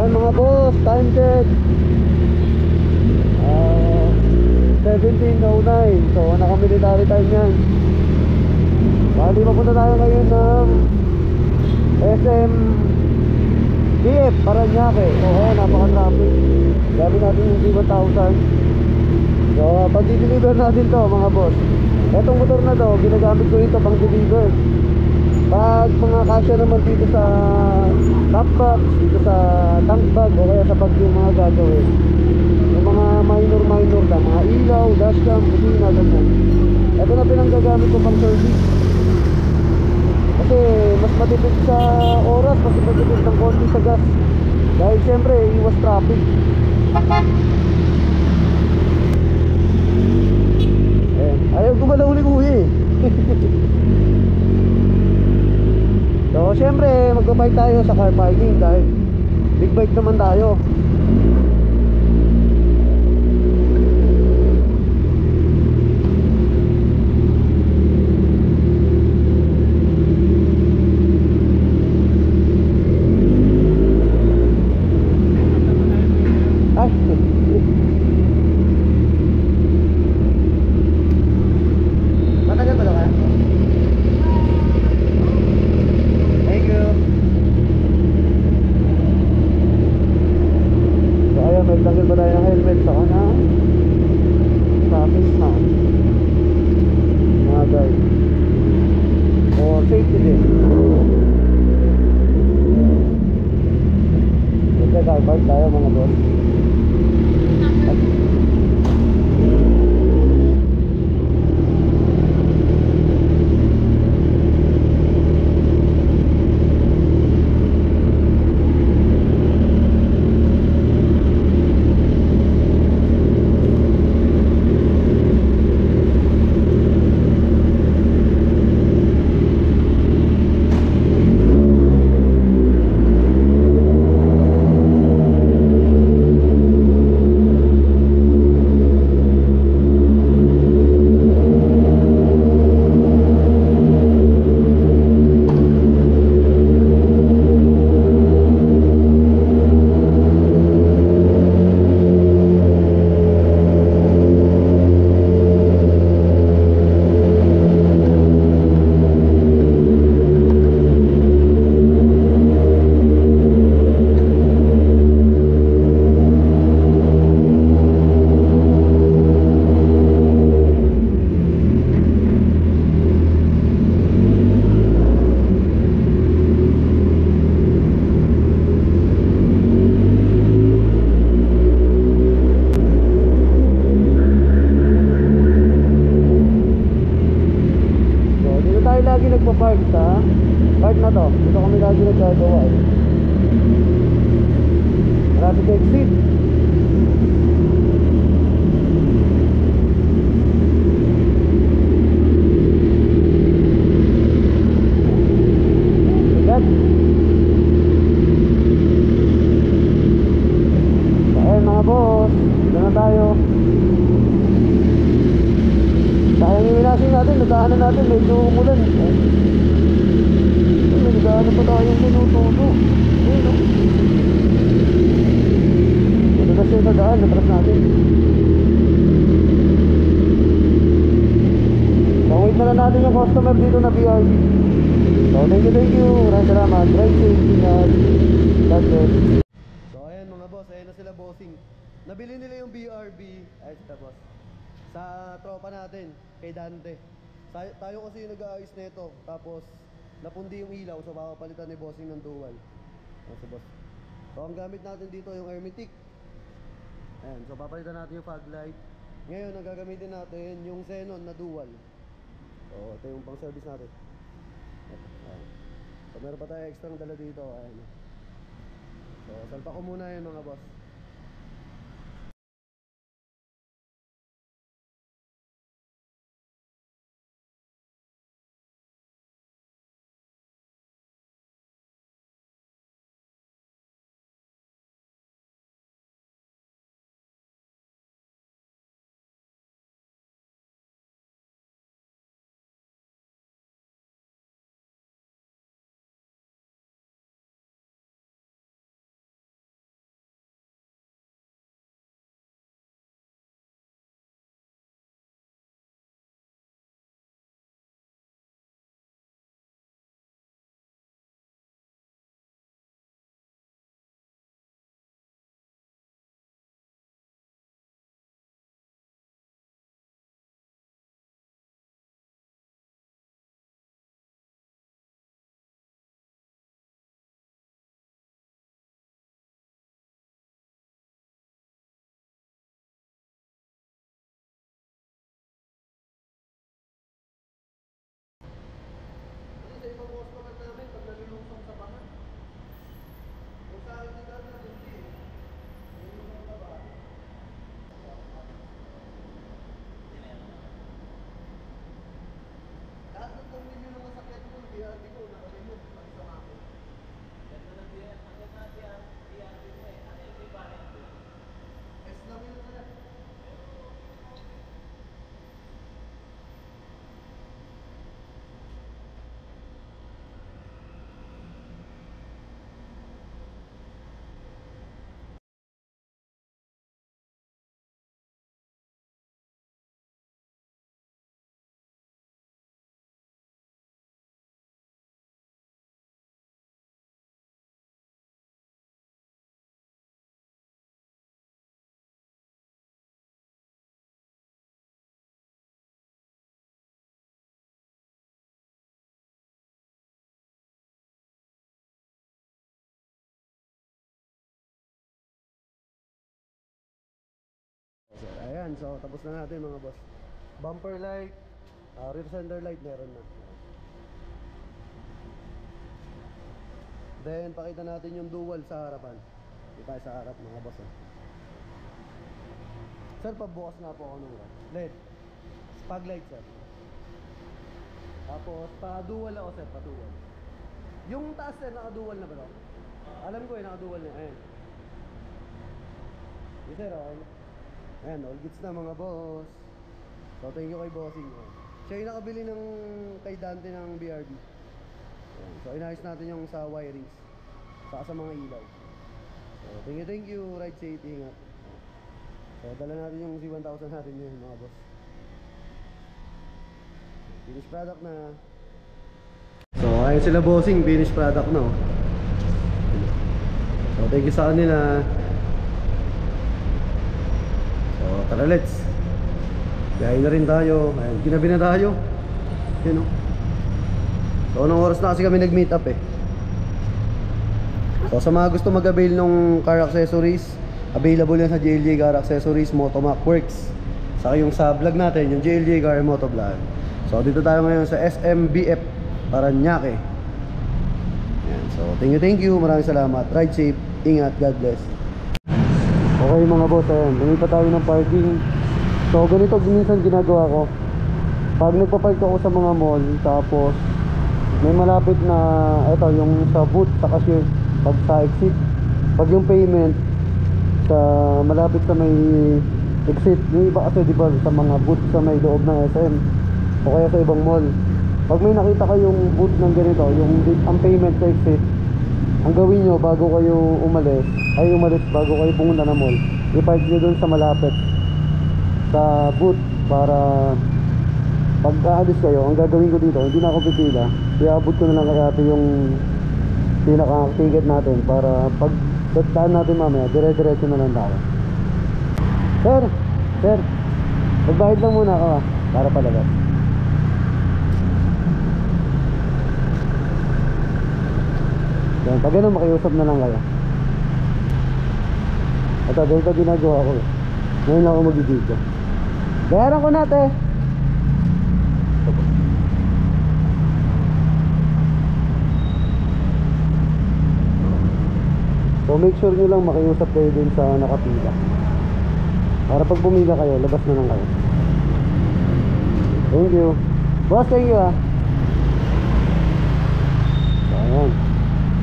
Ayan mga boss, time check 17:09. So naka-military time yan. Bali papunta tayo ngayon ng SM DF Paranaque. So ayan, napaka-traffic. Gamit natin yung D1000. So pag-deliver natin to mga boss. Etong motor na to, ginagamit ko ito pang deliver. Pag mga kasya naman dito sa top box, dito sa tank bag o kaya sa bag yung mga gagawin, yung mga minor lang, mga ilaw, dashcam, kusina, ganyan. Ito na pinanggagamit ko pang service. Kasi mas matipid sa oras, mas matipid ng konti sa gas. Dahil syempre, iwas traffic. Ayan, ayaw gumalaw ni kuya eh. So syempre, magbabike tayo sa car parking dahil big bike naman tayo. Ay, matagal ba ka? Thank you. So ayan, may tanggal ba tayo ng helmet sa kana? Traffic na mga guys. For safety din. Magka-car tayo mga boss. Lagi nagpa-park sa park na to. Dito kami lagi nagagawa eh. Marami ka exit. Sikat. So ayun mga boss, dito na tayo. Sayang yung minasing natin, nadaanan natin, medyo umulan. May nadaanan pa tayong minuto. Ayun o. Madalas yung nadaan, natras natin. So wait na lang natin yung customer dito na BRB. So thank you. Maraming salamat. Drive safety na. God bless. So ayan mga boss, ayan na sila bossing. Nabili nila yung BRB. Ayun sila boss. Sa tropa natin, kay Dante. Tayo kasi yung nag-aayos nito. Tapos napundi yung ilaw, so makapalitan ni bossing ng dual. Ayan si boss. So ang gamit natin dito yung Hermetic. Ayan, so papalitan natin yung fog light. Ngayon ang gagamitin natin yung Xenon na dual. So ito yung pang service natin. Ayan. So meron pa tayo extra ng dala dito. Ayan. So salpa ko muna yun mga boss. Ayan, so tapos na natin mga boss. Bumper light, rear fender light meron na. Then pakita natin yung dual sa harapan. Dito tayo sa harap mga boss. Sir, pabukas nga po ako nung LED. Spag light sir. Tapos pa-dual ako sir, pa-dual. Yung taas sir, naka-dual na ba to? Alam ko naka-dual na. Ayan. Yes sir, okay. Ayan, all goods na mga boss. So thank you kay bossing. Siya yung nakabili ng kay Dante ng BRB. Ayan. So inayos natin yung sa wirings, saka sa mga ilaw. So thank you, ride safe, ingat. So dala natin yung C1000 natin yun mga boss. Finished product na. So ayun sila bossing, finished product na. So thank you sa kanila. So tara, let's biyahe na rin tayo. Ayun, ginabi na tayo. Yun o. So anong oras na kasi kami nag-meet up eh. So sa mga gusto mag-avail ng car accessories, available yan sa JLJ Car Accessories, Motomac Works. Saka yung sa vlog natin, yung JLJ Car Moto Vlog. So dito tayo ngayon sa SMBF Paranaque. Yan. So thank you, maraming salamat. Ride safe, ingat, God bless. Okay mga boss, ayan, lumipat tayo ng parking. So ganito minsan ginagawa ko. Pag nagpapark ako sa mga mall, tapos may malapit na, eto yung sa booth, sa cashier, pag sa exit, pag yung payment sa malapit sa may exit, yung iba kasi diba sa mga booth sa may loob ng SM o kaya sa ibang mall, pag may nakita kayong booth ng ganito, yung ang payment sa exit, ang gawin nyo bago kayo umalis bago kayo pumunta ng mall, i-park nyo dun sa malapit sa booth para pag aalis kayo. Ang gagawin ko dito, hindi na ako pipila, iabot ko na lang kaya yung pinaka-ticket natin para pag daan natin mamaya, dire-diretso na lang tayo. Sir, magbayad lang muna ako para palabas. Yan, pag ganun makiusap na lang kayo. Ito, dito ginagawa ko. Ngayon lang ako mag-video. Bayaran ko natin. So make sure nyo lang makiusap kayo din sa nakapila. Para pag pumila kayo, labas na lang kayo. Thank you. Boss, thank you So ayan.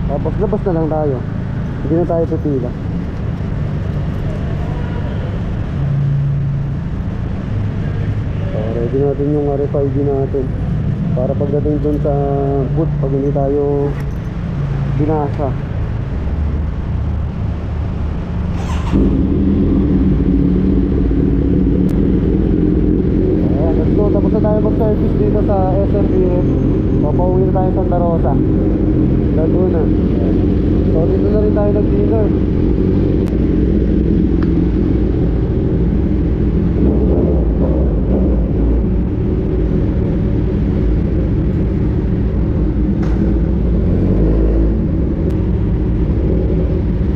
Tapos labas na lang tayo. Hindi na tayo pipila. So ready natin yung RFID natin para pagdating dun sa booth, pag hindi tayo binasa. Ayan, let's go. Tapos na tayo mag-service dito sa SMBF. Papauwi na tayo sa Santa Rosa, Laguna. So dito na rin tayo nag-dinner.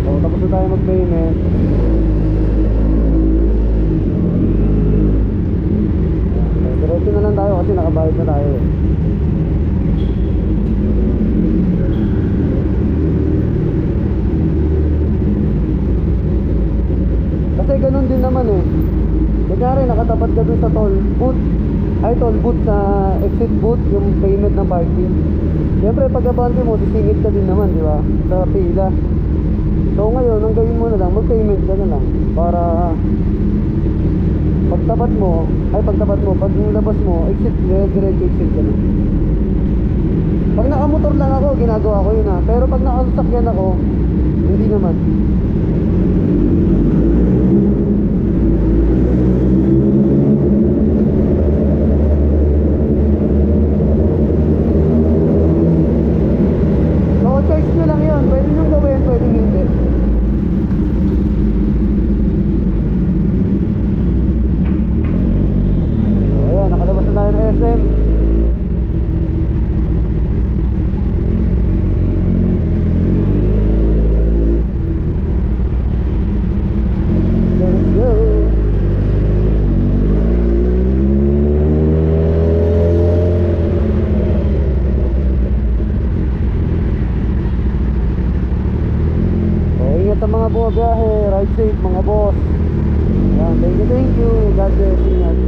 So tapos na tayo mag-payment. Diretso na lang tayo kasi nakabayad na tayo eh. Kasi ganun din naman eh. Kunyari nakatapat ka dun sa toll booth, toll booth sa exit booth, yung payment ng parking. Siyempre pag-abante mo, disingit ka din naman, di ba? Sa pila. So ngayon, ang gawin mo na lang, mag-payment ka na lang para pagtapat mo, pag labas mo, exit, direct exit ka na. Pag nakamotor lang ako, ginagawa ko yun pero pag nakasakyan ako, hindi naman. So choice nyo lang yun, pwede nyo gawin, pwede hindi. Nakalabas na tayo ng SM. mga bumabiyahe, ride safe mga boss. Yan, thank you, God bless, ingat.